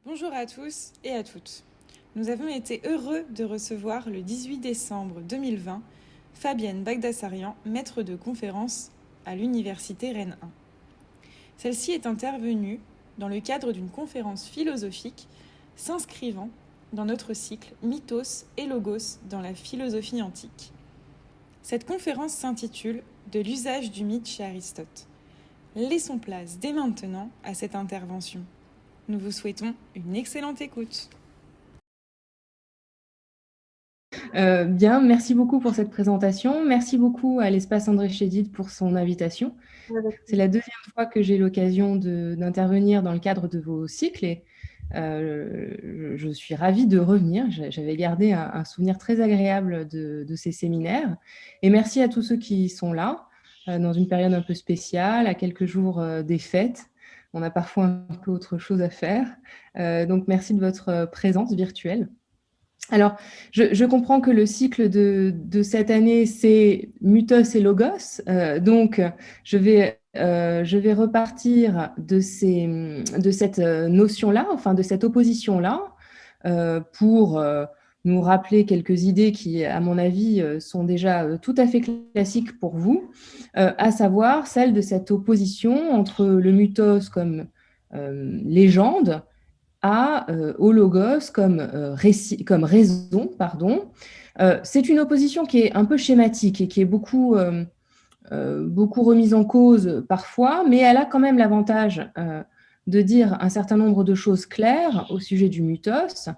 Bonjour à tous et à toutes. Nous avons été heureux de recevoir le 18 décembre 2020 Fabienne Bagdassarian, maître de conférence à l'Université Rennes 1. Celle-ci est intervenue dans le cadre d'une conférence philosophique s'inscrivant dans notre cycle Mythos et Logos dans la philosophie antique. Cette conférence s'intitule « De l'usage du mythe chez Aristote ». Laissons place dès maintenant à cette intervention. Nous vous souhaitons une excellente écoute. Bien, merci beaucoup pour cette présentation. Merci beaucoup à l'Espace André Chédid pour son invitation. C'est la deuxième fois que j'ai l'occasion d'intervenir dans le cadre de vos cycles et je suis ravie de revenir. J'avais gardé un souvenir très agréable de ces séminaires. Et merci à tous ceux qui sont là dans une période un peu spéciale, à quelques jours des fêtes. On a parfois un peu autre chose à faire. Donc, merci de votre présence virtuelle. Alors, je comprends que le cycle de cette année, c'est Mythos et Logos. Donc, je vais repartir de cette notion-là, enfin de cette opposition-là, pour nous rappeler quelques idées qui, à mon avis, sont déjà tout à fait classiques pour vous, à savoir celle de cette opposition entre le mythos comme légende au logos comme, comme raison. C'est une opposition qui est un peu schématique et qui est beaucoup remise en cause parfois, mais elle a quand même l'avantage de dire un certain nombre de choses claires au sujet du mythos,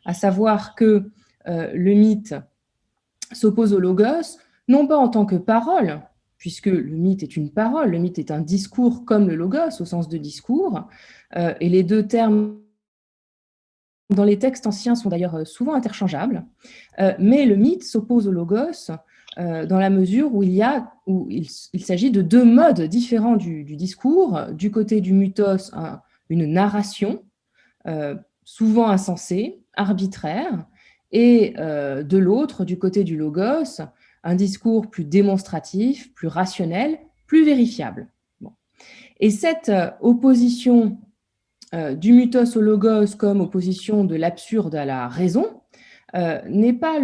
à savoir que le mythe s'oppose au logos, non pas en tant que parole, puisque le mythe est une parole, le mythe est un discours comme le logos au sens de discours, et les deux termes dans les textes anciens sont d'ailleurs souvent interchangeables, mais le mythe s'oppose au logos dans la mesure où il s'agit de deux modes différents du discours. Du côté du mythos, une narration, souvent insensée, arbitraire, et de l'autre, du côté du logos, un discours plus démonstratif, plus rationnel, plus vérifiable. Bon. Et cette opposition du mythos au logos comme opposition de l'absurde à la raison n'est pas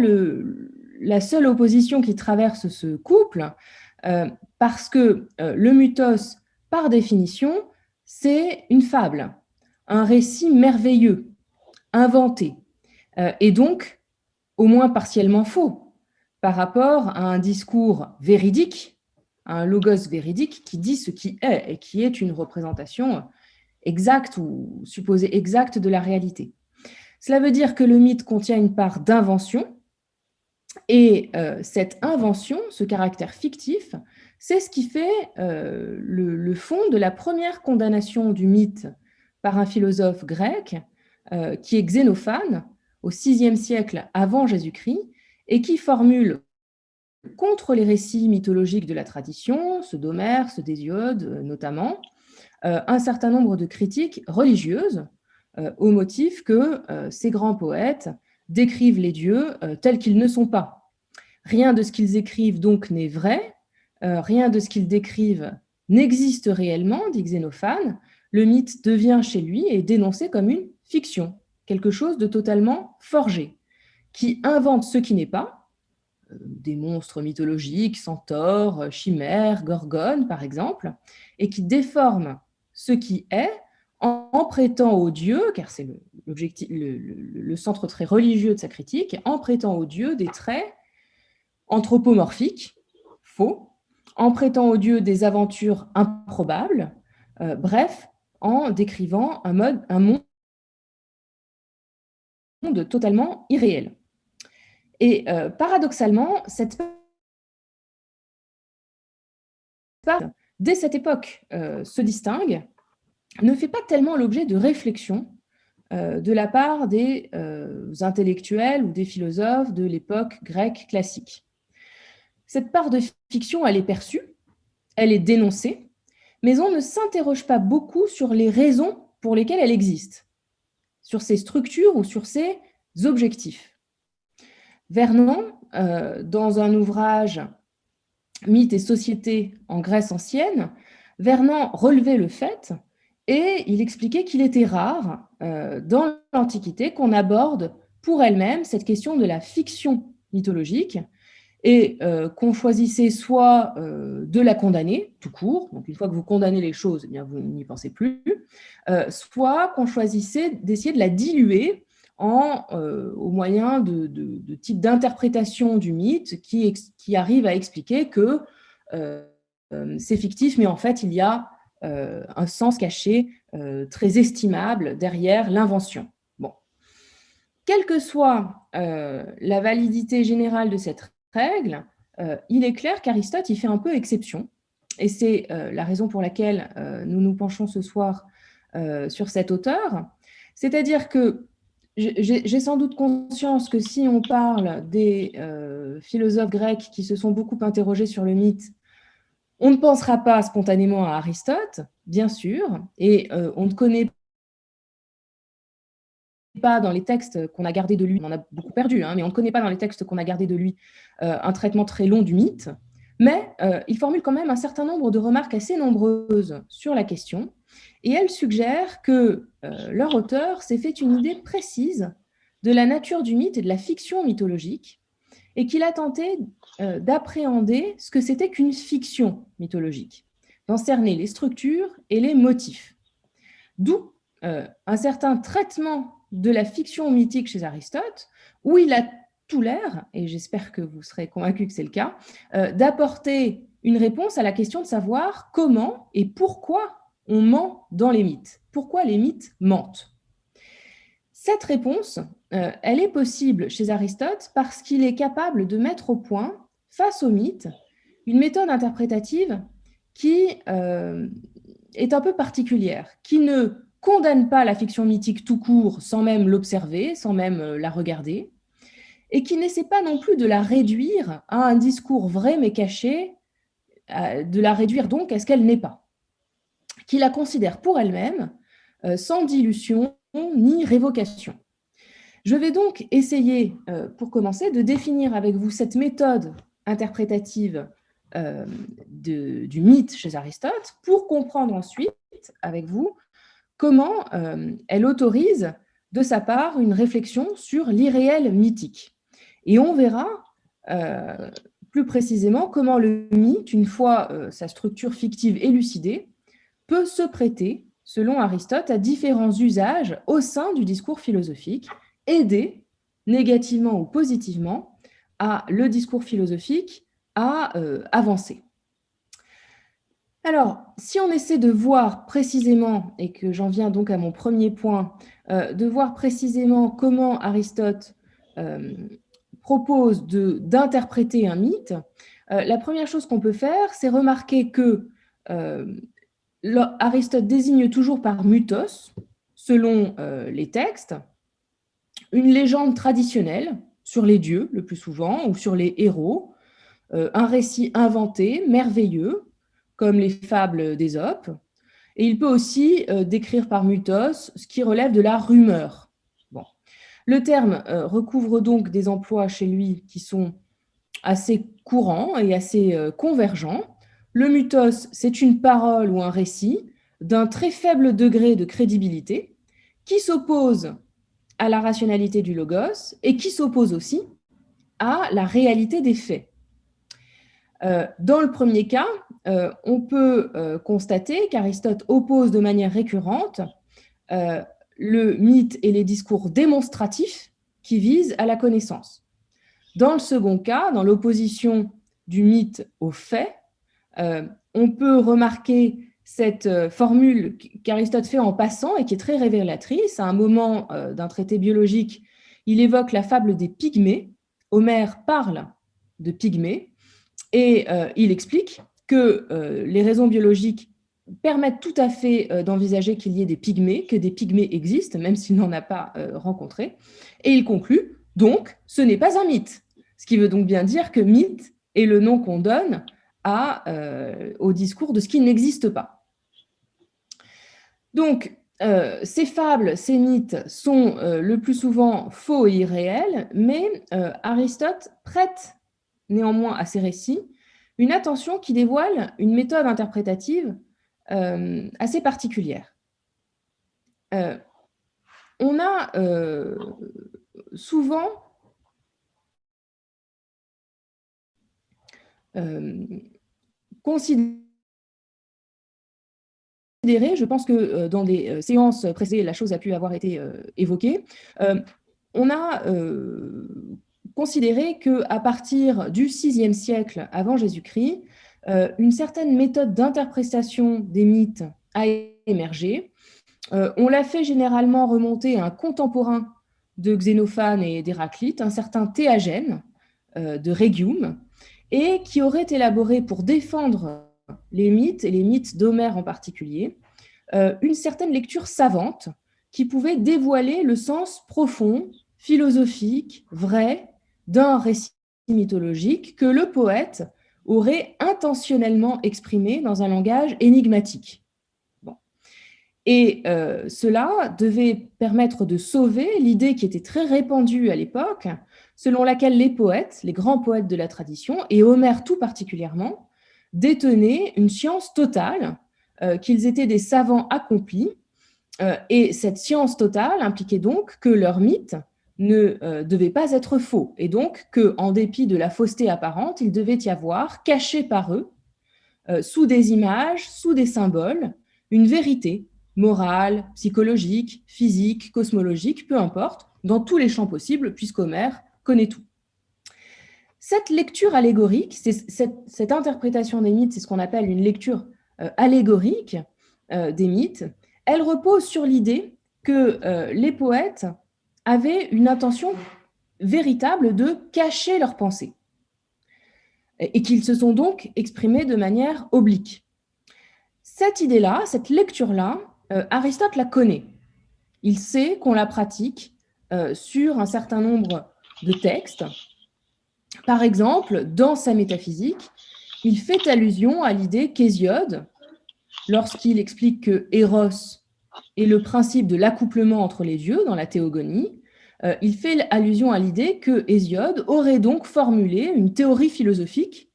la seule opposition qui traverse ce couple, parce que le mythos, par définition, c'est une fable, un récit merveilleux, inventé, et donc au moins partiellement faux par rapport à un discours véridique, à un logos véridique qui dit ce qui est et qui est une représentation exacte ou supposée exacte de la réalité. Cela veut dire que le mythe contient une part d'invention, et cette invention, ce caractère fictif, c'est ce qui fait le fond de la première condamnation du mythe par un philosophe grec, qui est Xénophane, au VIe siècle avant Jésus-Christ, et qui formule contre les récits mythologiques de la tradition, ceux d'Homère, ceux d'Hésiode notamment, un certain nombre de critiques religieuses au motif que ces grands poètes décrivent les dieux tels qu'ils ne sont pas. Rien de ce qu'ils écrivent donc n'est vrai, rien de ce qu'ils décrivent n'existe réellement, dit Xénophane. Le mythe devient chez lui et est dénoncé comme une fiction, quelque chose de totalement forgé, qui invente ce qui n'est pas, des monstres mythologiques, centaures, chimères, gorgones par exemple, et qui déforme ce qui est en prêtant aux dieux, car c'est le centre très religieux de sa critique, en prêtant aux dieux des traits anthropomorphiques, faux, en prêtant aux dieux des aventures improbables, bref, en décrivant un monde totalement irréel. Et paradoxalement, cette part, dès cette époque, se distingue, ne fait pas tellement l'objet de réflexion de la part des intellectuels ou des philosophes de l'époque grecque classique. Cette part de fiction, elle est perçue, elle est dénoncée, mais on ne s'interroge pas beaucoup sur les raisons pour lesquelles elle existe, sur ses structures ou sur ses objectifs. Vernon, dans un ouvrage Mythes et société en Grèce ancienne, Vernon relevait le fait Et il expliquait qu'il était rare dans l'Antiquité qu'on aborde pour elle-même cette question de la fiction mythologique et qu'on choisissait soit de la condamner tout court, donc une fois que vous condamnez les choses, eh bien, vous n'y pensez plus, soit qu'on choisissait d'essayer de la diluer au moyen de types d'interprétation du mythe qui arrivent à expliquer que c'est fictif, mais en fait, il y a un sens caché très estimable derrière l'invention. Bon. Quelle que soit la validité générale de cette règle, il est clair qu'Aristote y fait un peu exception. Et c'est la raison pour laquelle nous nous penchons ce soir sur cet auteur. C'est-à-dire que j'ai sans doute conscience que si on parle des philosophes grecs qui se sont beaucoup interrogés sur le mythe, on ne pensera pas spontanément à Aristote, bien sûr, et on ne connaît pas dans les textes qu'on a gardés de lui, on en a beaucoup perdu, hein, mais on ne connaît pas dans les textes qu'on a gardés de lui un traitement très long du mythe, mais il formule quand même un certain nombre de remarques assez nombreuses sur la question, et elle suggère que leur auteur s'est fait une idée précise de la nature du mythe et de la fiction mythologique, et qu'il a tenté d'appréhender ce que c'était qu'une fiction mythologique, d'en cerner les structures et les motifs. D'où un certain traitement de la fiction mythique chez Aristote, où il a tout l'air, et j'espère que vous serez convaincus que c'est le cas, d'apporter une réponse à la question de savoir comment et pourquoi on ment dans les mythes. Pourquoi les mythes mentent? Cette réponse, elle est possible chez Aristote parce qu'il est capable de mettre au point, face au mythe, une méthode interprétative qui est un peu particulière, qui ne condamne pas la fiction mythique tout court sans même l'observer, sans même la regarder, et qui n'essaie pas non plus de la réduire à un discours vrai mais caché, de la réduire donc à ce qu'elle n'est pas, qui la considère pour elle-même sans dilution ni révocation. Je vais donc essayer, pour commencer, de définir avec vous cette méthode interprétative du mythe chez Aristote, pour comprendre ensuite, avec vous, comment elle autorise de sa part une réflexion sur l'irréel mythique. Et on verra plus précisément comment le mythe, une fois sa structure fictive élucidée, peut se prêter, selon Aristote, à différents usages au sein du discours philosophique, aider négativement ou positivement le discours philosophique à avancer. Alors, si on essaie de voir précisément, et que j'en viens donc à mon premier point, de voir précisément comment Aristote propose d'interpréter un mythe, la première chose qu'on peut faire, c'est remarquer que Aristote désigne toujours par mythos, selon les textes, une légende traditionnelle sur les dieux, le plus souvent, ou sur les héros, un récit inventé, merveilleux, comme les fables d'Ésope. Et il peut aussi décrire par mythos ce qui relève de la rumeur. Bon. Le terme recouvre donc des emplois chez lui qui sont assez courants et assez convergents. Le mythos, c'est une parole ou un récit d'un très faible degré de crédibilité qui s'oppose à la rationalité du logos et qui s'oppose aussi à la réalité des faits. Dans le premier cas, on peut constater qu'Aristote oppose de manière récurrente le mythe et les discours démonstratifs qui visent à la connaissance. Dans le second cas, dans l'opposition du mythe aux faits, on peut remarquer cette formule qu'Aristote fait en passant et qui est très révélatrice. À un moment d'un traité biologique, il évoque la fable des pygmées. Homère parle de pygmées et il explique que les raisons biologiques permettent tout à fait d'envisager qu'il y ait des pygmées, que des pygmées existent, même s'il n'en a pas rencontré. Et il conclut, donc, ce n'est pas un mythe. Ce qui veut donc bien dire que mythe est le nom qu'on donne au discours de ce qui n'existe pas. Donc, ces fables, ces mythes sont le plus souvent faux et irréels, mais Aristote prête néanmoins à ces récits une attention qui dévoile une méthode interprétative assez particulière. on a souvent considéré, je pense que dans des séances précédentes, la chose a pu avoir été évoquée, on a considéré qu'à partir du VIe siècle avant Jésus-Christ, une certaine méthode d'interprétation des mythes a émergé. On l'a fait généralement remonter à un contemporain de Xénophane et d'Héraclite, un certain Théagène de Rhégium, et qui aurait élaboré pour défendre les mythes, et les mythes d'Homère en particulier, une certaine lecture savante qui pouvait dévoiler le sens profond, philosophique, vrai, d'un récit mythologique que le poète aurait intentionnellement exprimé dans un langage énigmatique. Bon. Et cela devait permettre de sauver l'idée qui était très répandue à l'époque, selon laquelle les poètes, les grands poètes de la tradition, et Homère tout particulièrement, détenaient une science totale, qu'ils étaient des savants accomplis, et cette science totale impliquait donc que leurs mythes ne devaient pas être faux, et donc qu'en dépit de la fausseté apparente, il devait y avoir, caché par eux, sous des images, sous des symboles, une vérité morale, psychologique, physique, cosmologique, peu importe, dans tous les champs possibles, puisqu'Homère connaît tout. Cette lecture allégorique, cette interprétation des mythes, c'est ce qu'on appelle une lecture allégorique des mythes. Elle repose sur l'idée que les poètes avaient une intention véritable de cacher leurs pensées et qu'ils se sont donc exprimés de manière oblique. Cette idée-là, cette lecture-là, Aristote la connaît. Il sait qu'on la pratique sur un certain nombre de textes. Par exemple, dans sa métaphysique, il fait allusion à l'idée qu'Hésiode, lorsqu'il explique que Eros est le principe de l'accouplement entre les dieux dans la théogonie, il fait allusion à l'idée que Hésiode aurait donc formulé une théorie philosophique,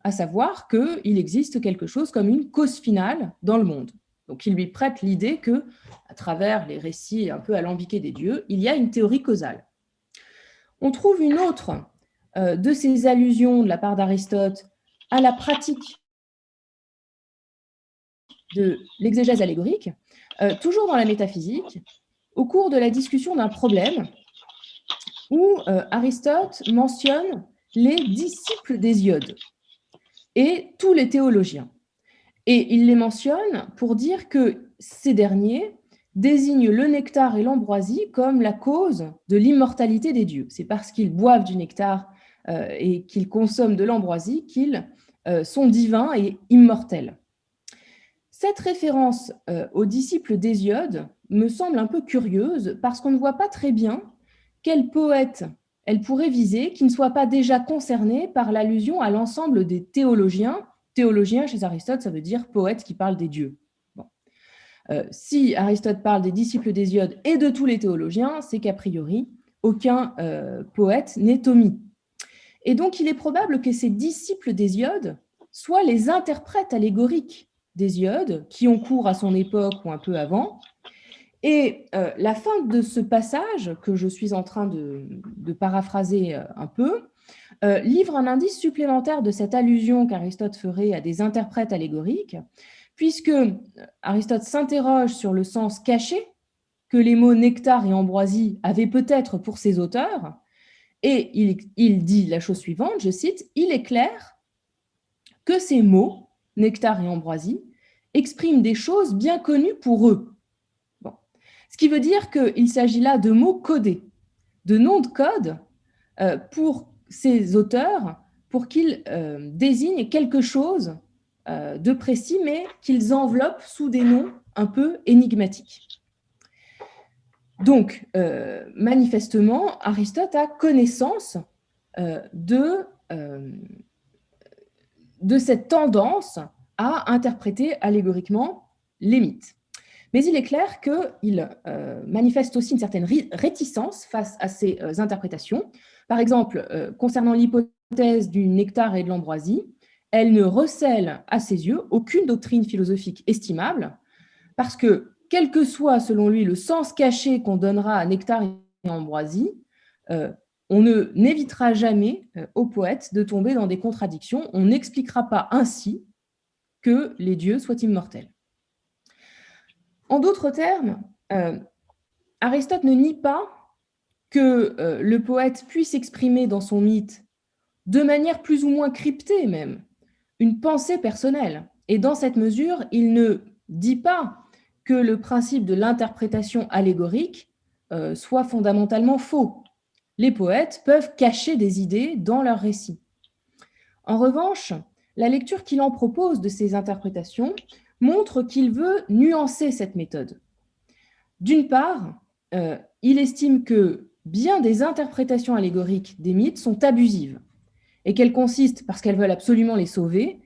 à savoir qu'il existe quelque chose comme une cause finale dans le monde. Donc il lui prête l'idée que, à travers les récits un peu alambiqués des dieux, il y a une théorie causale. On trouve une autre de ces allusions de la part d'Aristote à la pratique de l'exégèse allégorique, toujours dans la métaphysique, au cours de la discussion d'un problème où Aristote mentionne les disciples d'Hésiode et tous les théologiens. Et il les mentionne pour dire que ces derniers désignent le nectar et l'ambroisie comme la cause de l'immortalité des dieux. C'est parce qu'ils boivent du nectar et qu'ils consomment de l'ambroisie qu'ils sont divins et immortels. Cette référence aux disciples d'Hésiode me semble un peu curieuse parce qu'on ne voit pas très bien quel poète elle pourrait viser qui ne soit pas déjà concerné par l'allusion à l'ensemble des théologiens. Théologien, chez Aristote, ça veut dire poète qui parle des dieux. Bon. Si Aristote parle des disciples d'Hésiode et de tous les théologiens, c'est qu'a priori, aucun poète n'est omis. Et donc, il est probable que ces disciples d'Hésiode soient les interprètes allégoriques d'Hésiode, qui ont cours à son époque ou un peu avant. Et la fin de ce passage, que je suis en train de paraphraser un peu, livre un indice supplémentaire de cette allusion qu'Aristote ferait à des interprètes allégoriques, puisque Aristote s'interroge sur le sens caché que les mots nectar et ambroisie avaient peut-être pour ses auteurs, et il dit la chose suivante, je cite, « Il est clair que ces mots, nectar et ambroisie, expriment des choses bien connues pour eux. » Bon. Ce qui veut dire qu'il s'agit là de mots codés, de noms de code pour ces auteurs, pour qu'ils désignent quelque chose de précis, mais qu'ils enveloppent sous des noms un peu énigmatiques. Donc, manifestement, Aristote a connaissance de cette tendance à interpréter allégoriquement les mythes. Mais il est clair qu'il manifeste aussi une certaine réticence face à ces interprétations. Par exemple, concernant l'hypothèse du nectar et de l'ambroisie, elle ne recèle à ses yeux aucune doctrine philosophique estimable, parce que quel que soit, selon lui, le sens caché qu'on donnera à nectar et ambroisie, on n'évitera jamais au poète de tomber dans des contradictions. On n'expliquera pas ainsi que les dieux soient immortels. En d'autres termes, Aristote ne nie pas que le poète puisse exprimer dans son mythe, de manière plus ou moins cryptée même, une pensée personnelle. Et dans cette mesure, il ne dit pas que le principe de l'interprétation allégorique soit fondamentalement faux. Les poètes peuvent cacher des idées dans leurs récits. En revanche, la lecture qu'il en propose de ces interprétations montre qu'il veut nuancer cette méthode. D'une part, il estime que bien des interprétations allégoriques des mythes sont abusives et qu'elles consistent, parce qu'elles veulent absolument les sauver,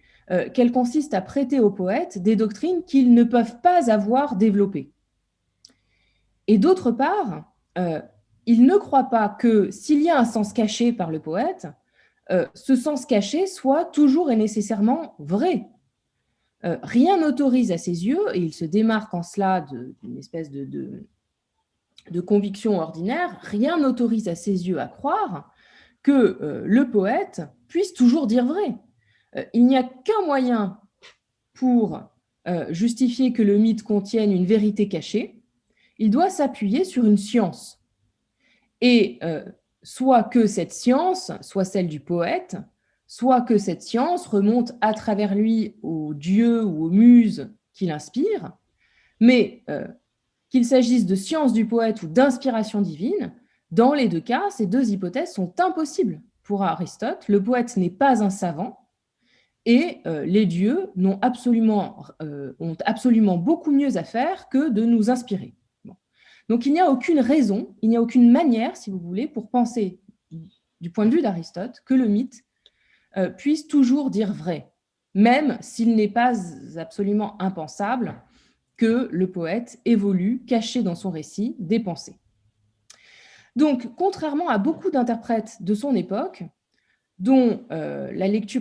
qu'elles consistent à prêter aux poètes des doctrines qu'ils ne peuvent pas avoir développées. Et d'autre part, il ne croit pas que s'il y a un sens caché par le poète, ce sens caché soit toujours et nécessairement vrai. Rien n'autorise à ses yeux, et il se démarque en cela d'une espèce de conviction ordinaire, rien n'autorise à ses yeux à croire que le poète puisse toujours dire vrai. Il n'y a qu'un moyen pour justifier que le mythe contienne une vérité cachée, il doit s'appuyer sur une science. Et soit que cette science soit celle du poète, soit que cette science remonte à travers lui aux dieux ou aux muses qui l'inspirent, mais qu'il s'agisse de science du poète ou d'inspiration divine, dans les deux cas, ces deux hypothèses sont impossibles pour Aristote. Le poète n'est pas un savant et les dieux ont absolument beaucoup mieux à faire que de nous inspirer. Bon. Donc il n'y a aucune raison, il n'y a aucune manière, si vous voulez, pour penser du point de vue d'Aristote que le mythe puisse toujours dire vrai, même s'il n'est pas absolument impensable que le poète évolue, caché dans son récit, des pensées. Donc, contrairement à beaucoup d'interprètes de son époque,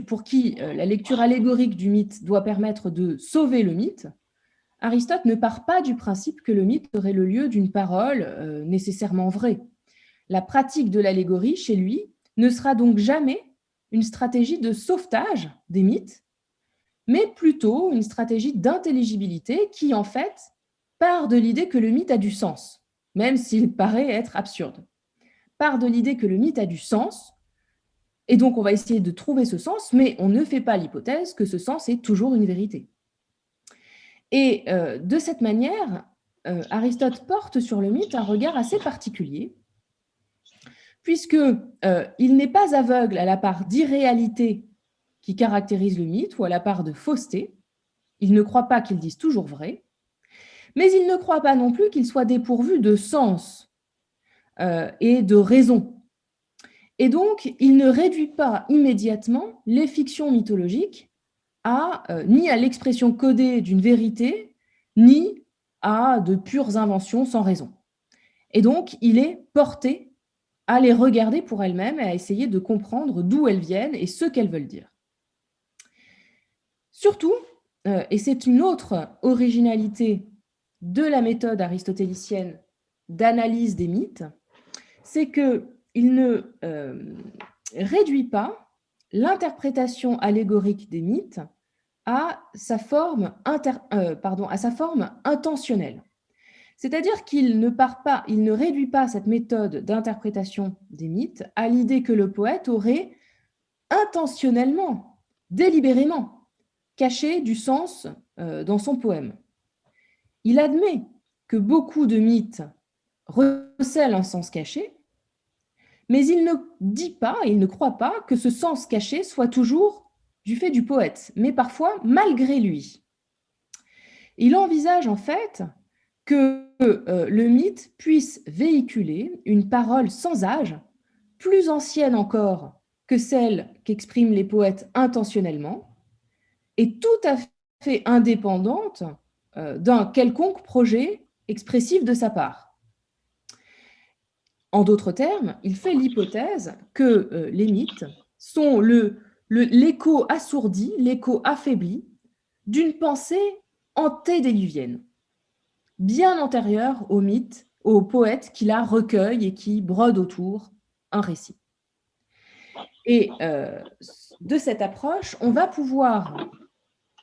pour qui la lecture allégorique du mythe doit permettre de sauver le mythe, Aristote ne part pas du principe que le mythe aurait le lieu d'une parole nécessairement vraie. La pratique de l'allégorie, chez lui, ne sera donc jamais une stratégie de sauvetage des mythes, mais plutôt une stratégie d'intelligibilité qui, en fait, part de l'idée que le mythe a du sens, même s'il paraît être absurde. Part de l'idée que le mythe a du sens, et donc on va essayer de trouver ce sens, mais on ne fait pas l'hypothèse que ce sens est toujours une vérité. Et de cette manière, Aristote porte sur le mythe un regard assez particulier, puisqu'il n'est pas aveugle à la part d'irréalité qui caractérise le mythe ou à la part de fausseté. Il ne croit pas qu'il dise toujours vrai, mais il ne croit pas non plus qu'il soit dépourvu de sens et de raison. Et donc, il ne réduit pas immédiatement les fictions mythologiques ni à l'expression codée d'une vérité, ni à de pures inventions sans raison. Et donc, il est porté à les regarder pour elles-mêmes et à essayer de comprendre d'où elles viennent et ce qu'elles veulent dire. Surtout, et c'est une autre originalité de la méthode aristotélicienne d'analyse des mythes, c'est qu'il ne réduit pas l'interprétation allégorique des mythes à sa forme intentionnelle. C'est-à-dire qu'il ne réduit pas cette méthode d'interprétation des mythes à l'idée que le poète aurait intentionnellement, délibérément, caché du sens dans son poème. Il admet que beaucoup de mythes recèlent un sens caché, mais il ne dit pas, il ne croit pas que ce sens caché soit toujours du fait du poète, mais parfois malgré lui. Il envisage en fait que le mythe puisse véhiculer une parole sans âge, plus ancienne encore que celle qu'expriment les poètes intentionnellement, et tout à fait indépendante d'un quelconque projet expressif de sa part. En d'autres termes, il fait l'hypothèse que les mythes sont l'écho assourdi, l'écho affaibli d'une pensée antédiluvienne. bien antérieure au mythe, au poète qui la recueille et qui brode autour un récit. Et de cette approche, on va pouvoir,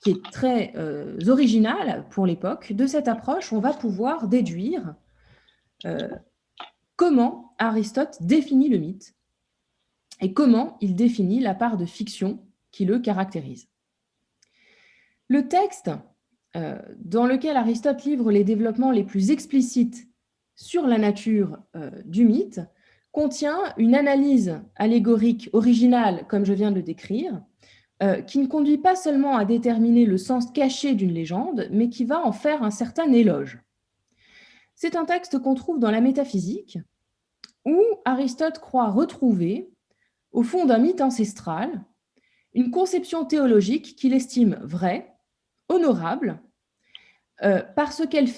qui est très originale pour l'époque, de cette approche, on va pouvoir déduire comment Aristote définit le mythe et comment il définit la part de fiction qui le caractérise. Le texte dans lequel Aristote livre les développements les plus explicites sur la nature du mythe contient une analyse allégorique originale, comme je viens de le décrire, qui ne conduit pas seulement à déterminer le sens caché d'une légende, mais qui va en faire un certain éloge. C'est un texte qu'on trouve dans la métaphysique, où Aristote croit retrouver, au fond d'un mythe ancestral, une conception théologique qu'il estime vraie, honorable, parce qu'elle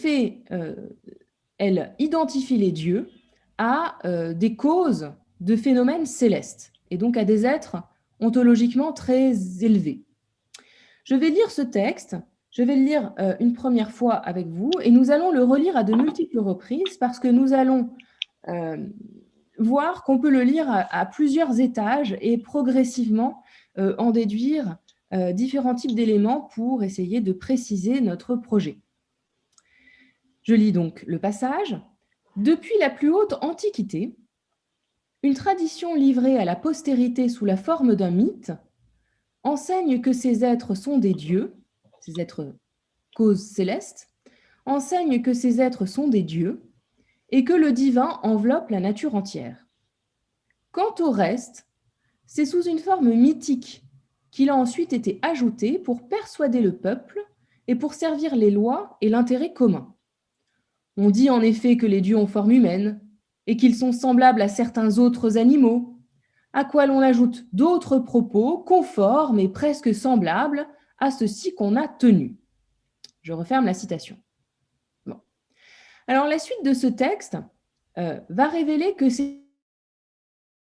elle identifie les dieux à des causes de phénomènes célestes, et donc à des êtres ontologiquement très élevés. Je vais lire ce texte, je vais le lire une première fois avec vous, et nous allons le relire à de multiples reprises, parce que nous allons voir qu'on peut le lire à plusieurs étages et progressivement en déduire différents types d'éléments pour essayer de préciser notre projet. Je lis donc le passage. Depuis la plus haute antiquité, une tradition livrée à la postérité sous la forme d'un mythe enseigne que ces êtres sont des dieux, ces êtres causes célestes, enseigne que ces êtres sont des dieux et que le divin enveloppe la nature entière. Quant au reste, c'est sous une forme mythique qu'il a ensuite été ajouté pour persuader le peuple et pour servir les lois et l'intérêt commun. On dit en effet que les dieux ont forme humaine et qu'ils sont semblables à certains autres animaux, à quoi l'on ajoute d'autres propos conformes et presque semblables à ceux-ci qu'on a tenus. Je referme la citation. Bon. Alors la suite de ce texte va révéler que ces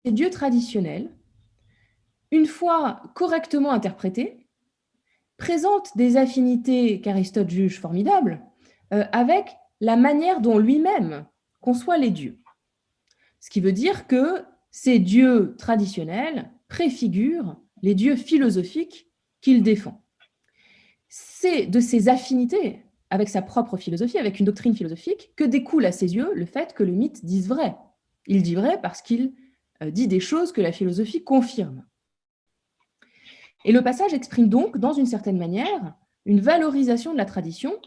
dieux traditionnels, une fois correctement interprétés, présentent des affinités qu'Aristote juge formidables avec la manière dont lui-même conçoit les dieux. Ce qui veut dire que ces dieux traditionnels préfigurent les dieux philosophiques qu'il défend. C'est de ces affinités avec sa propre philosophie, avec une doctrine philosophique, que découle à ses yeux le fait que le mythe dise vrai. Il dit vrai parce qu'il dit des choses que la philosophie confirme. Et le passage exprime donc, dans une certaine manière, une valorisation de la tradition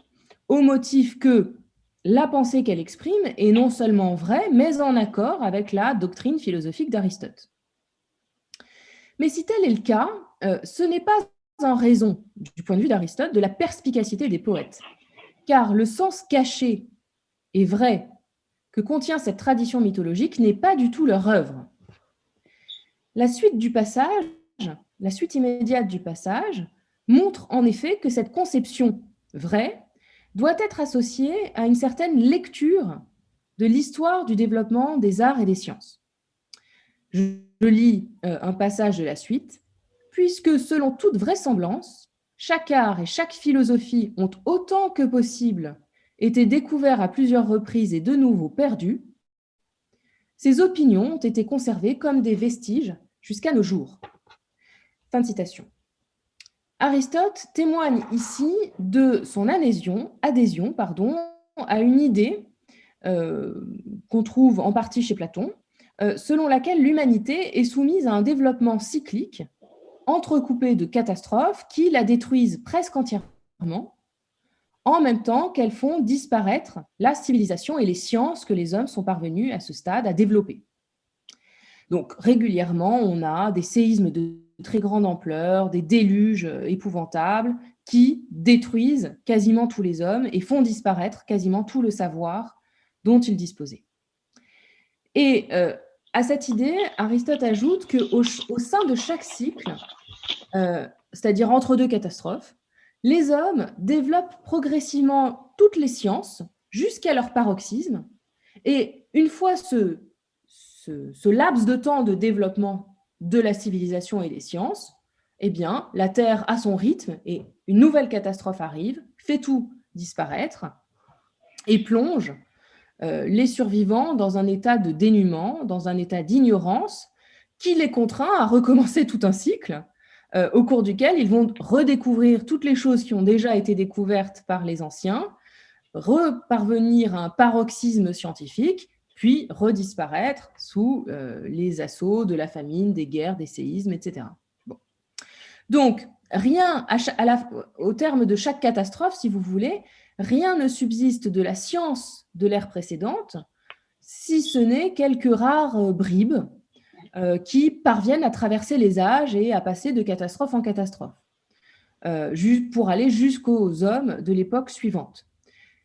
au motif que la pensée qu'elle exprime est non seulement vraie, mais en accord avec la doctrine philosophique d'Aristote. Mais si tel est le cas, ce n'est pas en raison, du point de vue d'Aristote, de la perspicacité des poètes, car le sens caché et vrai que contient cette tradition mythologique n'est pas du tout leur œuvre. La suite du passage, la suite immédiate du passage, montre en effet que cette conception vraie doit être associée à une certaine lecture de l'histoire du développement des arts et des sciences. Je lis un passage de la suite. Puisque, selon toute vraisemblance, chaque art et chaque philosophie ont autant que possible été découverts à plusieurs reprises et de nouveau perdus, ces opinions ont été conservées comme des vestiges jusqu'à nos jours. Fin de citation. Aristote témoigne ici de son adhésion à une idée qu'on trouve en partie chez Platon, selon laquelle l'humanité est soumise à un développement cyclique, entrecoupé de catastrophes qui la détruisent presque entièrement, en même temps qu'elles font disparaître la civilisation et les sciences que les hommes sont parvenus à ce stade à développer. Donc régulièrement, on a des séismes de très grande ampleur, des déluges épouvantables qui détruisent quasiment tous les hommes et font disparaître quasiment tout le savoir dont ils disposaient. Et à cette idée, Aristote ajoute qu'au sein de chaque cycle, c'est-à-dire entre deux catastrophes, les hommes développent progressivement toutes les sciences jusqu'à leur paroxysme, et une fois ce laps de temps de développement de la civilisation et des sciences, eh bien, la Terre a son rythme et une nouvelle catastrophe arrive, fait tout disparaître, et plonge les survivants dans un état de dénuement, dans un état d'ignorance, qui les contraint à recommencer tout un cycle au cours duquel ils vont redécouvrir toutes les choses qui ont déjà été découvertes par les anciens, reparvenir à un paroxysme scientifique, puis redisparaître sous les assauts de la famine, des guerres, des séismes, etc. Bon. Donc, rien, au terme de chaque catastrophe, si vous voulez, rien ne subsiste de la science de l'ère précédente, si ce n'est quelques rares bribes qui parviennent à traverser les âges et à passer de catastrophe en catastrophe, pour aller jusqu'aux hommes de l'époque suivante.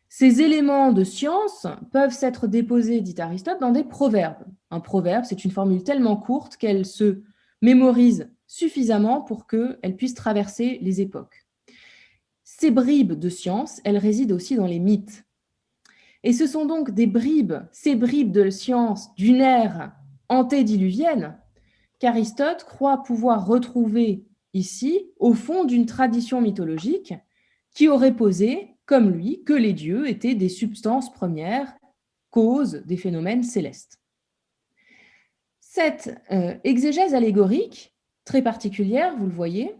Ces éléments de science peuvent s'être déposés, dit Aristote, dans des proverbes. Un proverbe, c'est une formule tellement courte qu'elle se mémorise suffisamment pour qu'elle puisse traverser les époques. Ces bribes de science, elles résident aussi dans les mythes. Et ce sont donc ces bribes de science d'une ère antédiluvienne qu'Aristote croit pouvoir retrouver ici au fond d'une tradition mythologique qui aurait posé, comme lui, que les dieux étaient des substances premières, causes des phénomènes célestes. Cette exégèse allégorique, très particulière, vous le voyez,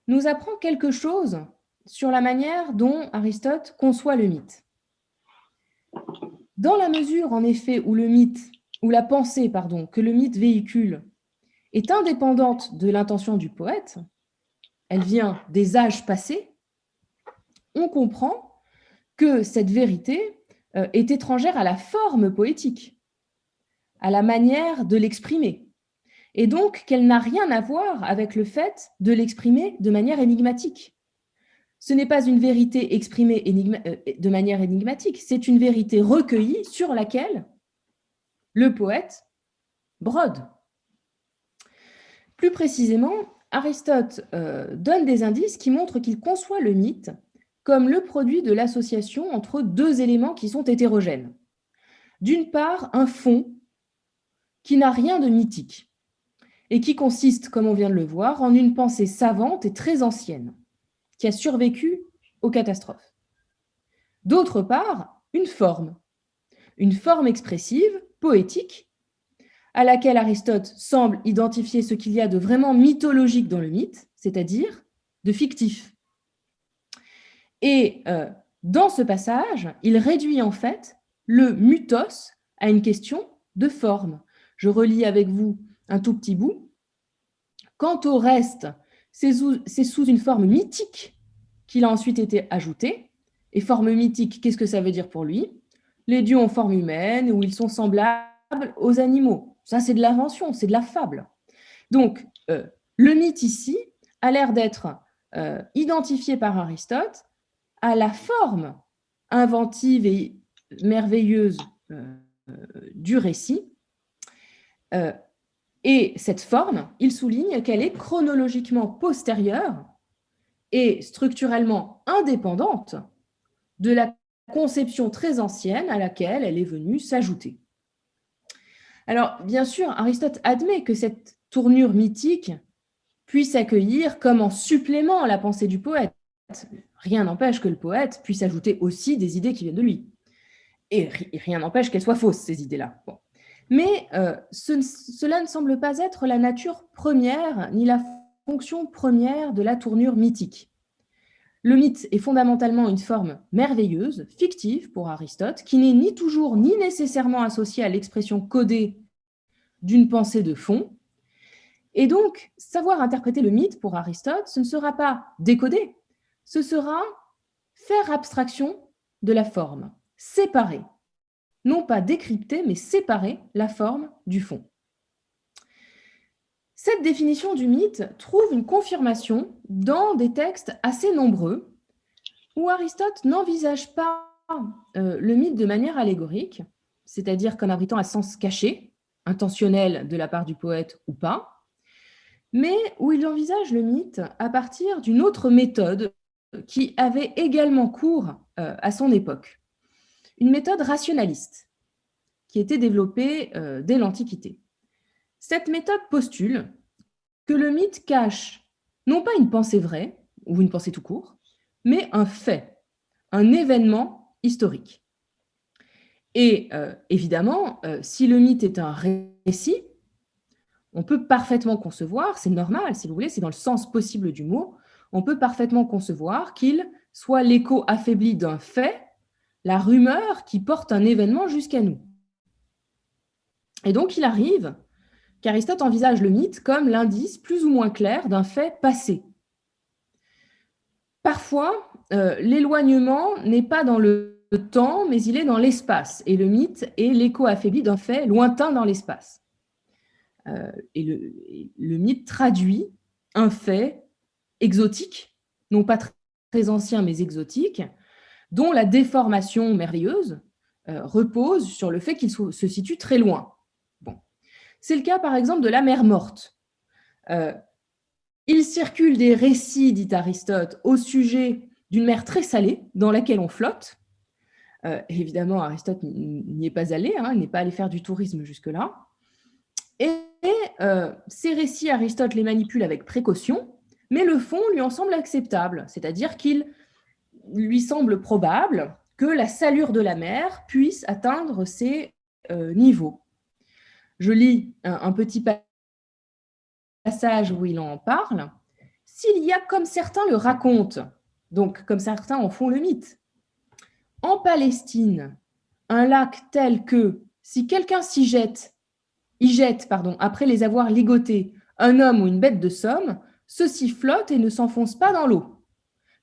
nous apprend quelque chose sur la manière dont Aristote conçoit le mythe. Dans la mesure, en effet, où la pensée que le mythe véhicule est indépendante de l'intention du poète, elle vient des âges passés, on comprend que cette vérité est étrangère à la forme poétique, à la manière de l'exprimer, et donc qu'elle n'a rien à voir avec le fait de l'exprimer de manière énigmatique. Ce n'est pas une vérité exprimée de manière énigmatique, c'est une vérité recueillie sur laquelle le poète brode. Plus précisément, Aristote donne des indices qui montrent qu'il conçoit le mythe comme le produit de l'association entre deux éléments qui sont hétérogènes. D'une part, un fond qui n'a rien de mythique et qui consiste, comme on vient de le voir, en une pensée savante et très ancienne qui a survécu aux catastrophes. D'autre part, une forme expressive, poétique, à laquelle Aristote semble identifier ce qu'il y a de vraiment mythologique dans le mythe, c'est-à-dire de fictif. Et dans ce passage, il réduit en fait le mythos à une question de forme. Je relis avec vous un tout petit bout. Quant au reste, c'est sous une forme mythique qu'il a ensuite été ajouté. Et forme mythique, qu'est-ce que ça veut dire pour lui? Les dieux ont forme humaine ou ils sont semblables aux animaux. Ça, c'est de l'invention, c'est de la fable. Donc, le mythe ici a l'air d'être identifié par Aristote à la forme inventive et merveilleuse du récit. Et cette forme, il souligne qu'elle est chronologiquement postérieure et structurellement indépendante de la conception très ancienne à laquelle elle est venue s'ajouter. Alors, bien sûr, Aristote admet que cette tournure mythique puisse accueillir comme en supplément la pensée du poète. Rien n'empêche que le poète puisse ajouter aussi des idées qui viennent de lui. Et rien n'empêche qu'elles soient fausses, ces idées-là. Bon. Mais cela ne semble pas être la nature première ni la fonction première de la tournure mythique. Le mythe est fondamentalement une forme merveilleuse, fictive pour Aristote, qui n'est ni toujours ni nécessairement associée à l'expression codée d'une pensée de fond. Et donc, savoir interpréter le mythe pour Aristote, ce ne sera pas décoder, ce sera faire abstraction de la forme, séparer, non pas décrypter, mais séparer la forme du fond. Cette définition du mythe trouve une confirmation dans des textes assez nombreux où Aristote n'envisage pas le mythe de manière allégorique, c'est-à-dire comme abritant un sens caché, intentionnel de la part du poète ou pas, mais où il envisage le mythe à partir d'une autre méthode qui avait également cours à son époque, une méthode rationaliste qui était développée dès l'Antiquité. Cette méthode postule que le mythe cache non pas une pensée vraie ou une pensée tout court, mais un fait, un événement historique. Et évidemment, si le mythe est un récit, on peut parfaitement concevoir, c'est normal si vous voulez, c'est dans le sens possible du mot, on peut parfaitement concevoir qu'il soit l'écho affaibli d'un fait, la rumeur qui porte un événement jusqu'à nous. Et donc il arrive qu'Aristote envisage le mythe comme l'indice plus ou moins clair d'un fait passé. Parfois, l'éloignement n'est pas dans le temps, mais il est dans l'espace. Et le mythe est l'écho affaibli d'un fait lointain dans l'espace. Et le mythe traduit un fait exotique, non pas très ancien, mais exotique, dont la déformation merveilleuse repose sur le fait qu'il se situe très loin. Bon. C'est le cas, par exemple, de la mer morte. Il circule des récits, dit Aristote, au sujet d'une mer très salée dans laquelle on flotte. Évidemment, Aristote n'y est pas allé, il n'est pas allé faire du tourisme jusque-là. Et ces récits, Aristote les manipule avec précaution, mais le fond lui en semble acceptable, c'est-à-dire qu'il lui semble probable que la salure de la mer puisse atteindre ces niveaux. Je lis un petit passage où il en parle. S'il y a, comme certains le racontent, donc comme certains en font le mythe, en Palestine, un lac tel que, si quelqu'un y jette, après les avoir ligotés, un homme ou une bête de somme, ceux-ci flottent et ne s'enfoncent pas dans l'eau.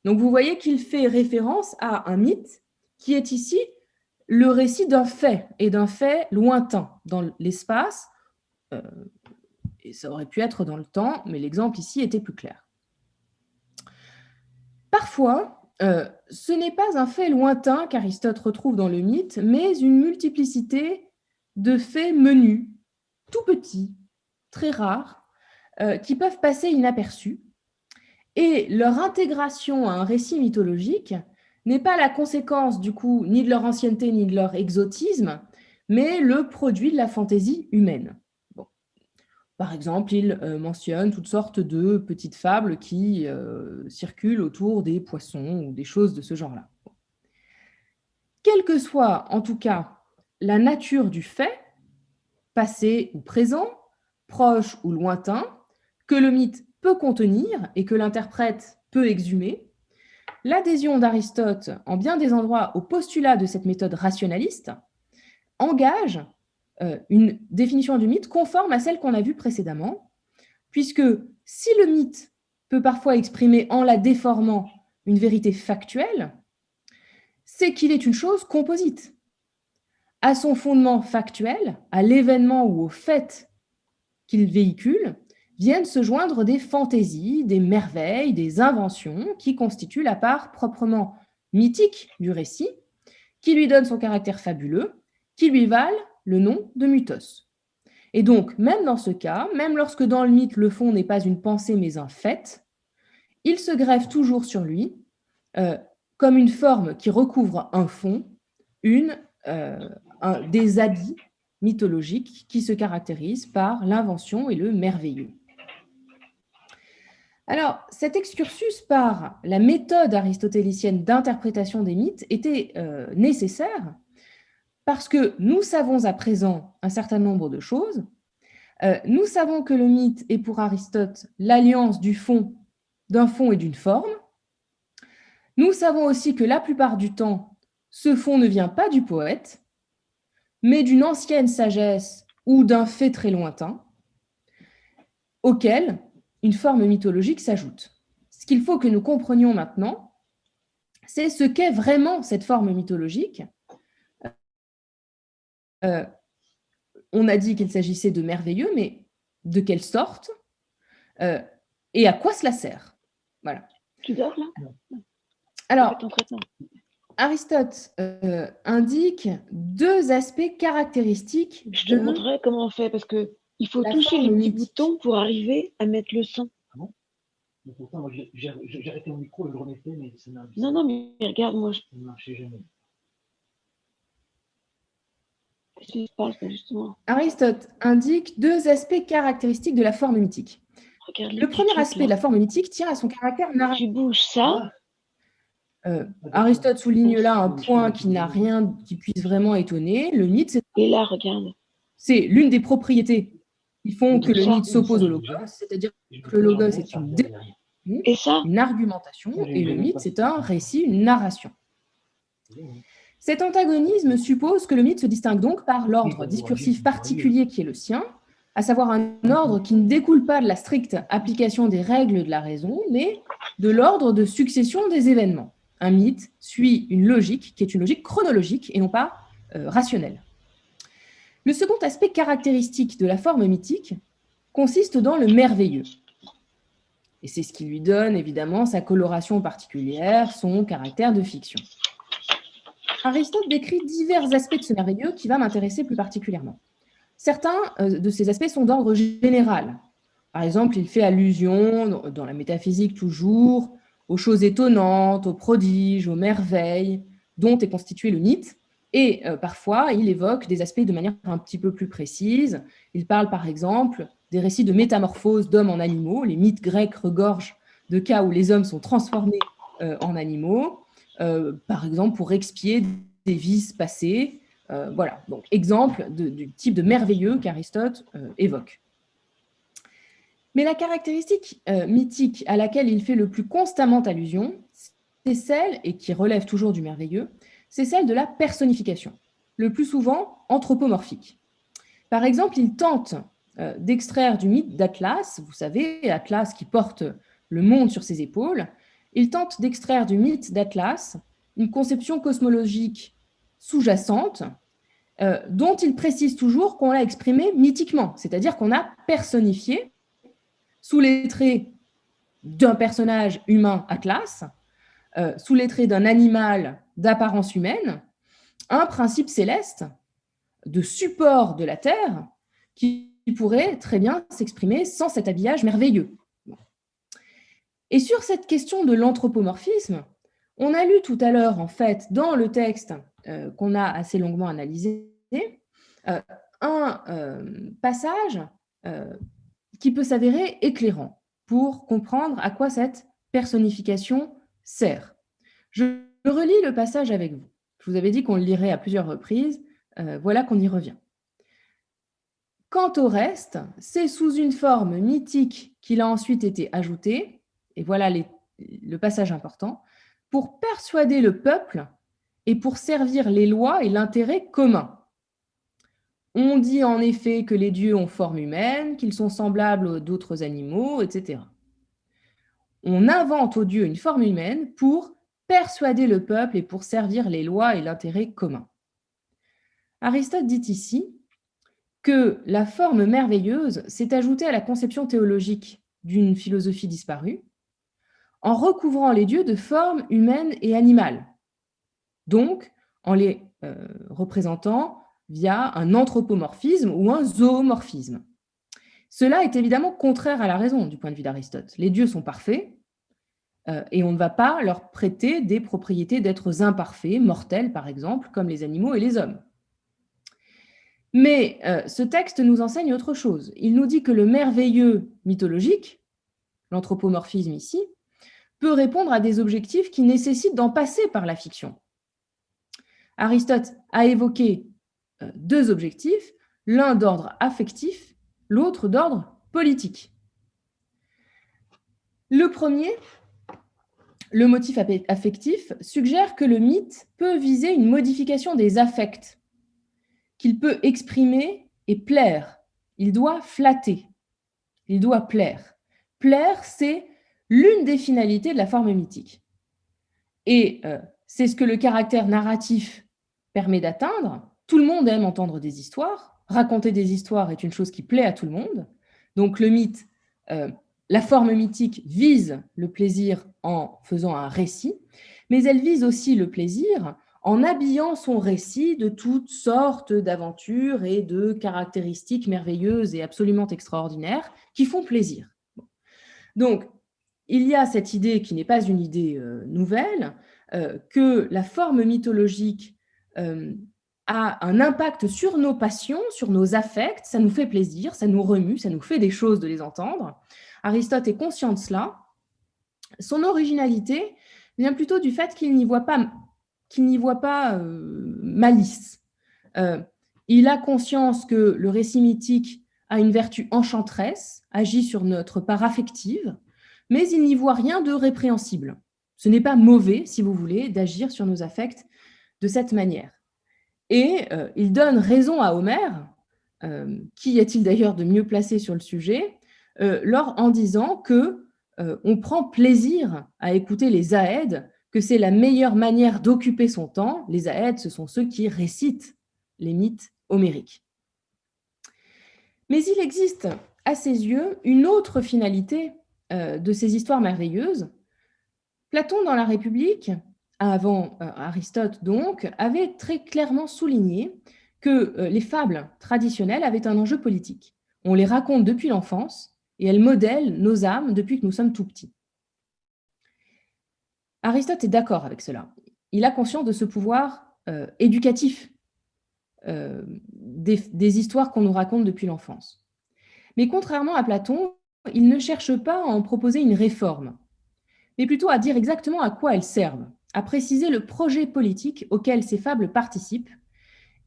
Donc vous voyez qu'il fait référence à un mythe qui est ici le récit d'un fait, et d'un fait lointain dans l'espace, et ça aurait pu être dans le temps, mais l'exemple ici était plus clair. Parfois, ce n'est pas un fait lointain qu'Aristote retrouve dans le mythe, mais une multiplicité de faits menus, tout petits, très rares, qui peuvent passer inaperçus. Et leur intégration à un récit mythologique n'est pas la conséquence, du coup, ni de leur ancienneté, ni de leur exotisme, mais le produit de la fantaisie humaine. Bon. Par exemple, il mentionne toutes sortes de petites fables qui circulent autour des poissons ou des choses de ce genre-là. Bon. Quelle que soit, en tout cas, la nature du fait, passé ou présent, proche ou lointain, que le mythe peut contenir et que l'interprète peut exhumer, l'adhésion d'Aristote, en bien des endroits, au postulat de cette méthode rationaliste, engage une définition du mythe conforme à celle qu'on a vue précédemment, puisque si le mythe peut parfois exprimer en la déformant une vérité factuelle, c'est qu'il est une chose composite. À son fondement factuel, à l'événement ou au fait qu'il véhicule, viennent se joindre des fantaisies, des merveilles, des inventions qui constituent la part proprement mythique du récit, qui lui donne son caractère fabuleux, qui lui valent le nom de mythos. Et donc, même dans ce cas, même lorsque dans le mythe, le fond n'est pas une pensée mais un fait, il se greffe toujours sur lui comme une forme qui recouvre un fond, des habits mythologiques qui se caractérisent par l'invention et le merveilleux. Alors, cet excursus par la méthode aristotélicienne d'interprétation des mythes était nécessaire parce que nous savons à présent un certain nombre de choses. Nous savons que le mythe est pour Aristote l'alliance d'un fond et d'une forme. Nous savons aussi que la plupart du temps, ce fond ne vient pas du poète, mais d'une ancienne sagesse ou d'un fait très lointain, auquel une forme mythologique s'ajoute. Ce qu'il faut que nous comprenions maintenant, c'est ce qu'est vraiment cette forme mythologique. On a dit qu'il s'agissait de merveilleux, mais de quelle sorte et à quoi cela sert? Voilà. Tu dors là? Alors, Aristote indique deux aspects caractéristiques. Je te montrerai comment on fait, parce qu'il faut toucher les petits boutons pour arriver à mettre le son. Ah bon? Mais pourtant, moi, j'ai arrêté mon micro et je le remettais, mais ça n'a... Non, mais regarde, moi... Ça ne marchait jamais. Qu'est-ce qui se passe, justement? Aristote indique deux aspects caractéristiques de la forme mythique. Le premier aspect de la forme mythique tient à son caractère narratif. Tu bouges ça. Aristote souligne là un point qui n'a rien qui puisse vraiment étonner. Le mythe, Et là, regarde. c'est l'une des propriétés qui font que le mythe s'oppose au logos, c'est-à-dire que le logos est une démonstration, Et ça, une argumentation, et le mythe, c'est un récit, une narration. Cet antagonisme suppose que le mythe se distingue donc par l'ordre discursif particulier qui est le sien, à savoir un ordre qui ne découle pas de la stricte application des règles de la raison, mais de l'ordre de succession des événements. Un mythe suit une logique qui est une logique chronologique et non pas rationnelle. Le second aspect caractéristique de la forme mythique consiste dans le merveilleux. Et c'est ce qui lui donne évidemment sa coloration particulière, son caractère de fiction. Aristote décrit divers aspects de ce merveilleux qui va m'intéresser plus particulièrement. Certains de ces aspects sont d'ordre général. Par exemple, il fait allusion, dans la métaphysique toujours, aux choses étonnantes, aux prodiges, aux merveilles, dont est constitué le mythe. Et parfois, il évoque des aspects de manière un petit peu plus précise. Il parle par exemple des récits de métamorphose d'hommes en animaux. Les mythes grecs regorgent de cas où les hommes sont transformés en animaux, par exemple pour expier des vices passés. Voilà, donc exemple du type de merveilleux qu'Aristote évoque. Mais la caractéristique mythique à laquelle il fait le plus constamment allusion, c'est celle, et qui relève toujours du merveilleux, c'est celle de la personnification, le plus souvent anthropomorphique. Par exemple, il tente d'extraire du mythe d'Atlas, vous savez, Atlas qui porte le monde sur ses épaules, il tente d'extraire du mythe d'Atlas une conception cosmologique sous-jacente, dont il précise toujours qu'on l'a exprimée mythiquement, c'est-à-dire qu'on a personnifié, sous les traits d'un personnage humain Atlas, sous les traits d'un animal d'apparence humaine, un principe céleste de support de la Terre qui pourrait très bien s'exprimer sans cet habillage merveilleux. Et sur cette question de l'anthropomorphisme, on a lu tout à l'heure, en fait, dans le texte qu'on a assez longuement analysé, un passage qui peut s'avérer éclairant pour comprendre à quoi cette personnification sert. Je relis le passage avec vous. Je vous avais dit qu'on le lirait à plusieurs reprises. Voilà qu'on y revient. Quant au reste, c'est sous une forme mythique qu'il a ensuite été ajouté, et voilà le passage important, pour persuader le peuple et pour servir les lois et l'intérêt commun. On dit en effet que les dieux ont forme humaine, qu'ils sont semblables à d'autres animaux, etc. On invente aux dieux une forme humaine pour persuader le peuple et pour servir les lois et l'intérêt commun. Aristote dit ici que la forme merveilleuse s'est ajoutée à la conception théologique d'une philosophie disparue en recouvrant les dieux de formes humaines et animales, donc en les représentant via un anthropomorphisme ou un zoomorphisme. Cela est évidemment contraire à la raison du point de vue d'Aristote. Les dieux sont parfaits et on ne va pas leur prêter des propriétés d'êtres imparfaits, mortels par exemple, comme les animaux et les hommes. Mais ce texte nous enseigne autre chose. Il nous dit que le merveilleux mythologique, l'anthropomorphisme ici, peut répondre à des objectifs qui nécessitent d'en passer par la fiction. Aristote a évoqué deux objectifs, l'un d'ordre affectif, l'autre d'ordre politique. Le premier, le motif affectif, suggère que le mythe peut viser une modification des affects, qu'il peut exprimer et plaire. Il doit flatter, il doit plaire. Plaire, c'est l'une des finalités de la forme mythique. Et c'est ce que le caractère narratif permet d'atteindre. Tout le monde aime entendre des histoires. Raconter des histoires est une chose qui plaît à tout le monde. Donc le mythe, la forme mythique vise le plaisir en faisant un récit, mais elle vise aussi le plaisir en habillant son récit de toutes sortes d'aventures et de caractéristiques merveilleuses et absolument extraordinaires qui font plaisir. Donc, il y a cette idée qui n'est pas une idée nouvelle, que la forme mythologique a un impact sur nos passions, sur nos affects, ça nous fait plaisir, ça nous remue, ça nous fait des choses de les entendre. Aristote est conscient de cela. Son originalité vient plutôt du fait qu'il n'y voit pas, malice. Il a conscience que le récit mythique a une vertu enchanteresse, agit sur notre part affective, mais il n'y voit rien de répréhensible. Ce n'est pas mauvais, si vous voulez, d'agir sur nos affects de cette manière. Et il donne raison à Homère, qui est-il d'ailleurs de mieux placé sur le sujet, en disant que on prend plaisir à écouter les Aèdes, que c'est la meilleure manière d'occuper son temps. Les Aèdes, ce sont ceux qui récitent les mythes homériques. Mais il existe, à ses yeux, une autre finalité de ces histoires merveilleuses. Platon, dans la République, avant Aristote donc, avait très clairement souligné que les fables traditionnelles avaient un enjeu politique. On les raconte depuis l'enfance et elles modèlent nos âmes depuis que nous sommes tout petits. Aristote est d'accord avec cela. Il a conscience de ce pouvoir éducatif des histoires qu'on nous raconte depuis l'enfance. Mais contrairement à Platon, il ne cherche pas à en proposer une réforme, mais plutôt à dire exactement à quoi elles servent, à préciser le projet politique auquel ces fables participent.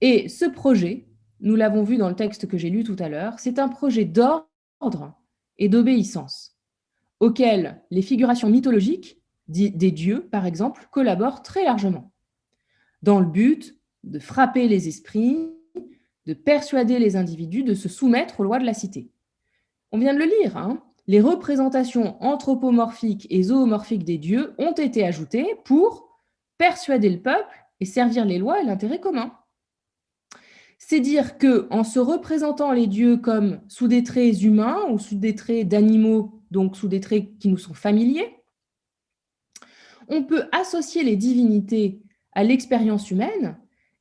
Et ce projet, nous l'avons vu dans le texte que j'ai lu tout à l'heure, c'est un projet d'ordre et d'obéissance, auquel les figurations mythologiques, des dieux par exemple, collaborent très largement, dans le but de frapper les esprits, de persuader les individus de se soumettre aux lois de la cité. On vient de le lire, hein. Les représentations anthropomorphiques et zoomorphiques des dieux ont été ajoutées pour persuader le peuple et servir les lois et l'intérêt commun. C'est dire qu'en se représentant les dieux comme sous des traits humains ou sous des traits d'animaux, donc sous des traits qui nous sont familiers, on peut associer les divinités à l'expérience humaine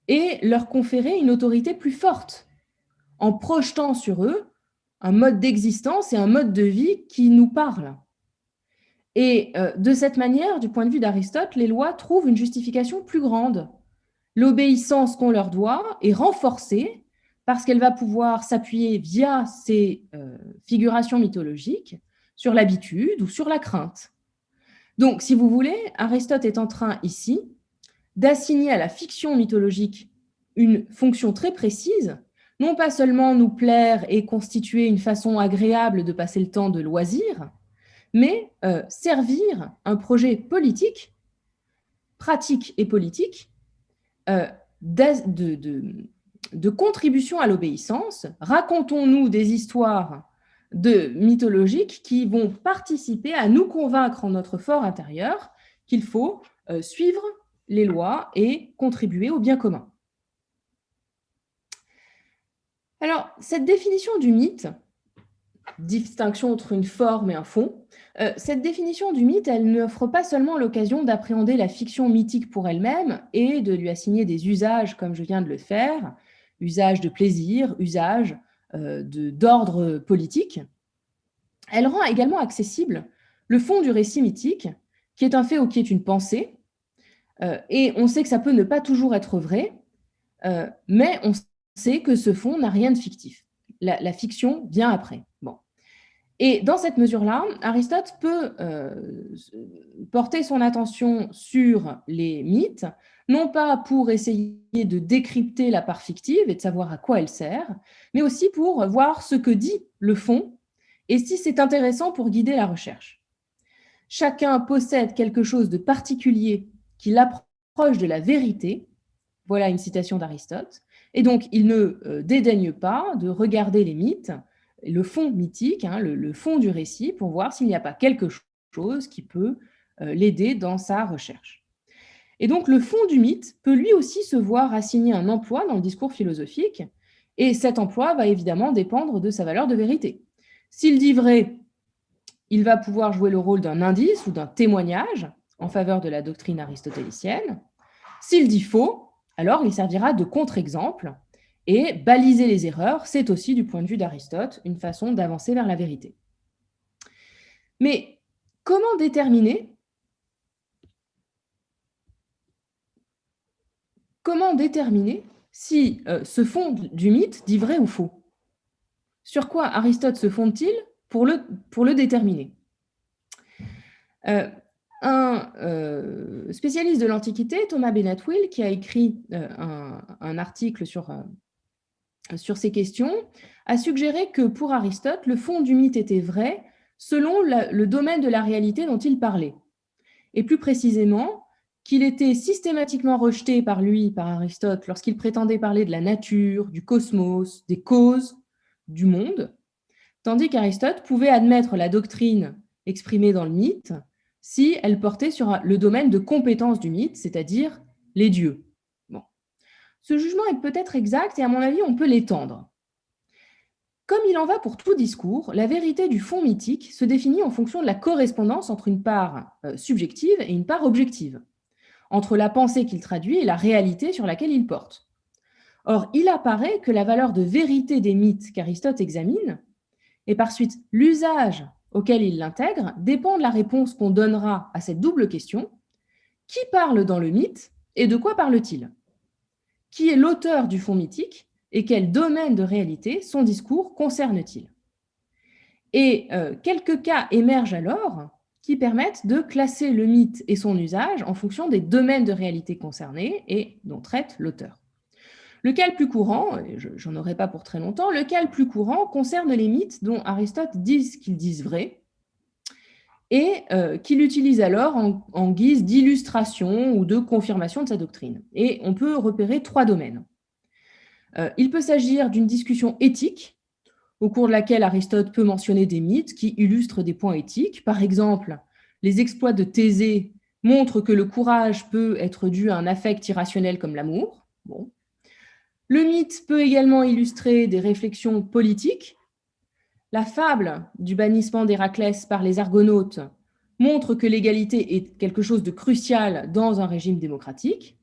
et leur conférer une autorité plus forte, en projetant sur eux un mode d'existence et un mode de vie qui nous parle. Et de cette manière, du point de vue d'Aristote, les lois trouvent une justification plus grande. L'obéissance qu'on leur doit est renforcée parce qu'elle va pouvoir s'appuyer via ces figurations mythologiques sur l'habitude ou sur la crainte. Donc, si vous voulez, Aristote est en train ici d'assigner à la fiction mythologique une fonction très précise, non pas seulement nous plaire et constituer une façon agréable de passer le temps de loisir, mais servir un projet politique, pratique et politique, de contribution à l'obéissance. Racontons-nous des histoires mythologiques qui vont participer à nous convaincre en notre fort intérieur qu'il faut suivre les lois et contribuer au bien commun. Alors, cette définition du mythe, distinction entre une forme et un fond, cette définition du mythe, elle n'offre pas seulement l'occasion d'appréhender la fiction mythique pour elle-même et de lui assigner des usages, comme je viens de le faire, usage de plaisir, usage d'ordre politique. Elle rend également accessible le fond du récit mythique, qui est un fait ou qui est une pensée, et on sait que ça peut ne pas toujours être vrai, mais on sait que ce fond n'a rien de fictif. La fiction vient après. Bon. Et dans cette mesure-là, Aristote peut porter son attention sur les mythes, non pas pour essayer de décrypter la part fictive et de savoir à quoi elle sert, mais aussi pour voir ce que dit le fond et si c'est intéressant pour guider la recherche. Chacun possède quelque chose de particulier qui l'approche de la vérité. Voilà une citation d'Aristote. Et donc, il ne dédaigne pas de regarder les mythes, le fond mythique, hein, le fond du récit, pour voir s'il n'y a pas quelque chose qui peut l'aider dans sa recherche. Et donc, le fond du mythe peut lui aussi se voir assigner un emploi dans le discours philosophique, et cet emploi va évidemment dépendre de sa valeur de vérité. S'il dit vrai, il va pouvoir jouer le rôle d'un indice ou d'un témoignage en faveur de la doctrine aristotélicienne. S'il dit faux, alors il servira de contre-exemple, et baliser les erreurs, c'est aussi, du point de vue d'Aristote, une façon d'avancer vers la vérité. Mais comment déterminer si ce fond du mythe dit vrai ou faux? Sur quoi Aristote se fonde-t-il pour le déterminer? un spécialiste de l'Antiquité, Thomas Bennett-Will, qui a écrit un article sur ces questions, a suggéré que pour Aristote, le fond du mythe était vrai selon le domaine de la réalité dont il parlait. Et plus précisément, qu'il était systématiquement rejeté par Aristote, lorsqu'il prétendait parler de la nature, du cosmos, des causes du monde, tandis qu'Aristote pouvait admettre la doctrine exprimée dans le mythe si elle portait sur le domaine de compétence du mythe, c'est-à-dire les dieux. Bon. Ce jugement est peut-être exact et à mon avis, on peut l'étendre. Comme il en va pour tout discours, la vérité du fond mythique se définit en fonction de la correspondance entre une part subjective et une part objective, entre la pensée qu'il traduit et la réalité sur laquelle il porte. Or, il apparaît que la valeur de vérité des mythes qu'Aristote examine, et par suite l'usage auquel il l'intègre, dépend de la réponse qu'on donnera à cette double question. Qui parle dans le mythe et de quoi parle-t-il? Qui est l'auteur du fond mythique et quel domaine de réalité son discours concerne-t-il? Et quelques cas émergent alors qui permettent de classer le mythe et son usage en fonction des domaines de réalité concernés et dont traite l'auteur. Le cas le plus courant, et j'en aurai pas pour très longtemps, le cas le plus courant concerne les mythes dont Aristote dit qu'ils disent vrai et qu'il utilise alors en guise d'illustration ou de confirmation de sa doctrine. Et on peut repérer 3 domaines. Il peut s'agir d'une discussion éthique, au cours de laquelle Aristote peut mentionner des mythes qui illustrent des points éthiques. Par exemple, les exploits de Thésée montrent que le courage peut être dû à un affect irrationnel comme l'amour. Bon. Le mythe peut également illustrer des réflexions politiques. La fable du bannissement d'Héraclès par les Argonautes montre que l'égalité est quelque chose de crucial dans un régime démocratique.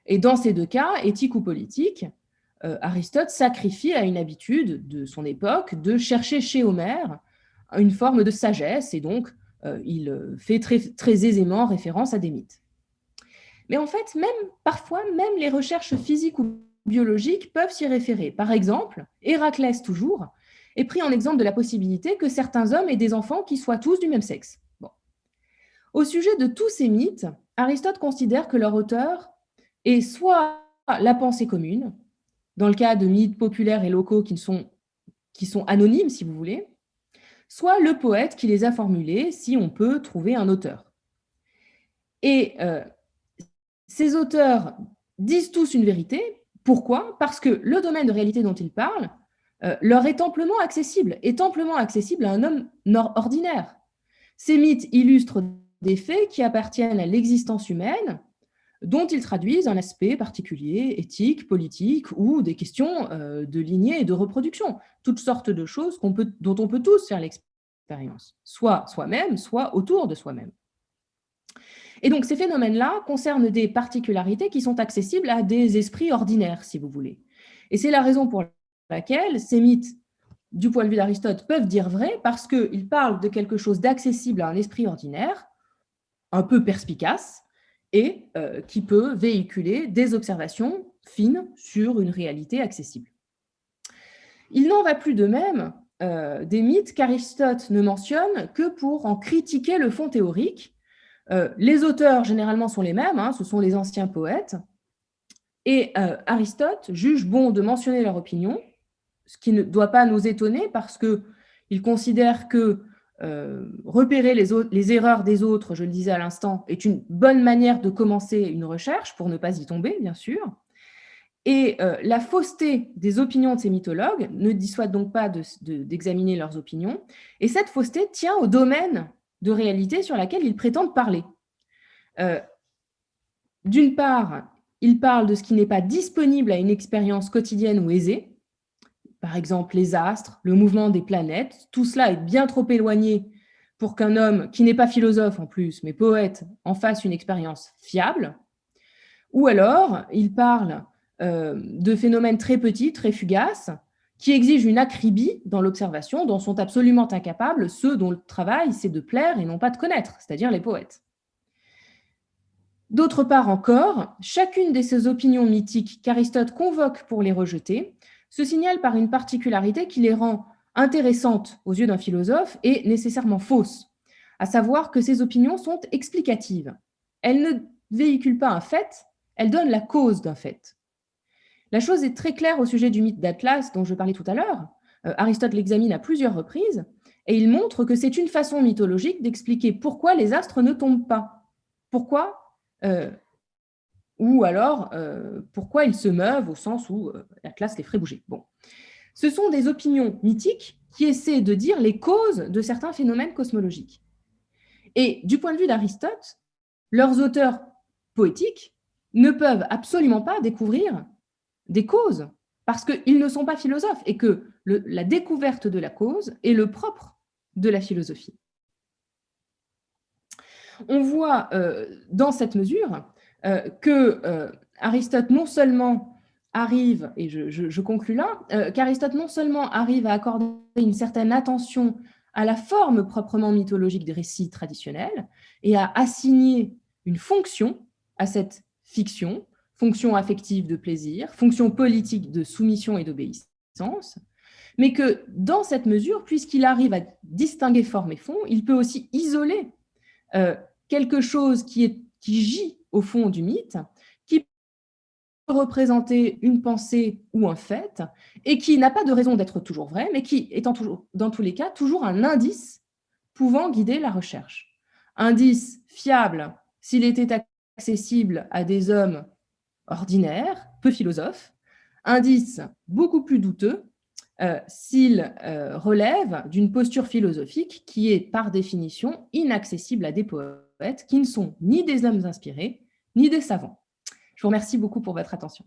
Et dans ces 2 cas, éthique ou politique, Aristote sacrifie à une habitude de son époque de chercher chez Homère une forme de sagesse, et donc il fait très aisément référence à des mythes. Mais en fait, parfois, même les recherches physiques ou biologiques peuvent s'y référer. Par exemple, Héraclès toujours est pris en exemple de la possibilité que certains hommes aient des enfants qui soient tous du même sexe. Bon. Au sujet de tous ces mythes, Aristote considère que leur auteur est soit la pensée commune, dans le cas de mythes populaires et locaux qui sont anonymes, si vous voulez, soit le poète qui les a formulés, si on peut trouver un auteur. Et ces auteurs disent tous une vérité. Pourquoi? Parce que le domaine de réalité dont ils parlent leur est amplement accessible à un homme ordinaire. Ces mythes illustrent des faits qui appartiennent à l'existence humaine, dont ils traduisent un aspect particulier, éthique, politique, ou des questions de lignée et de reproduction. Toutes sortes de choses dont on peut tous faire l'expérience, soit soi-même, soit autour de soi-même. Et donc, ces phénomènes-là concernent des particularités qui sont accessibles à des esprits ordinaires, si vous voulez. Et c'est la raison pour laquelle ces mythes, du point de vue d'Aristote, peuvent dire vrai, parce qu'ils parlent de quelque chose d'accessible à un esprit ordinaire, un peu perspicace, et qui peut véhiculer des observations fines sur une réalité accessible. Il n'en va plus de même des mythes qu'Aristote ne mentionne que pour en critiquer le fond théorique. Les auteurs, généralement, sont les mêmes, ce sont les anciens poètes, et Aristote juge bon de mentionner leur opinion, ce qui ne doit pas nous étonner parce qu'il considère que repérer les erreurs des autres, je le disais à l'instant, est une bonne manière de commencer une recherche pour ne pas y tomber, bien sûr. Et la fausseté des opinions de ces mythologues ne dissuade donc pas d'examiner leurs opinions. Et cette fausseté tient au domaine de réalité sur laquelle ils prétendent parler. D'une part, ils parlent de ce qui n'est pas disponible à une expérience quotidienne ou aisée. Par exemple, les astres, le mouvement des planètes, tout cela est bien trop éloigné pour qu'un homme, qui n'est pas philosophe en plus, mais poète, en fasse une expérience fiable. Ou alors, il parle de phénomènes très petits, très fugaces, qui exigent une acribie dans l'observation, dont sont absolument incapables ceux dont le travail, c'est de plaire et non pas de connaître, c'est-à-dire les poètes. D'autre part encore, chacune de ces opinions mythiques qu'Aristote convoque pour les rejeter se signale par une particularité qui les rend intéressantes aux yeux d'un philosophe et nécessairement fausses. à savoir que ces opinions sont explicatives. Elles ne véhiculent pas un fait, elles donnent la cause d'un fait. La chose est très claire au sujet du mythe d'Atlas dont je parlais tout à l'heure. Aristote l'examine à plusieurs reprises et il montre que c'est une façon mythologique d'expliquer pourquoi les astres ne tombent pas. Pourquoi ou alors pourquoi ils se meuvent au sens où Atlas les ferait bouger. Bon. Ce sont des opinions mythiques qui essaient de dire les causes de certains phénomènes cosmologiques. Et du point de vue d'Aristote, leurs auteurs poétiques ne peuvent absolument pas découvrir des causes, parce qu'ils ne sont pas philosophes et que la découverte de la cause est le propre de la philosophie. On voit dans cette mesure que Aristote non seulement arrive, et je conclus là, qu'Aristote non seulement arrive à accorder une certaine attention à la forme proprement mythologique des récits traditionnels et à assigner une fonction à cette fiction, fonction affective de plaisir, fonction politique de soumission et d'obéissance, mais que dans cette mesure, puisqu'il arrive à distinguer forme et fond, il peut aussi isoler quelque chose qui gît au fond du mythe, qui peut représenter une pensée ou un fait, et qui n'a pas de raison d'être toujours vrai, mais qui est dans tous les cas toujours un indice pouvant guider la recherche. Indice fiable s'il était accessible à des hommes ordinaires, peu philosophes, indice beaucoup plus douteux s'il relève d'une posture philosophique qui est par définition inaccessible à des poètes qui ne sont ni des hommes inspirés, ni des savants. Je vous remercie beaucoup pour votre attention.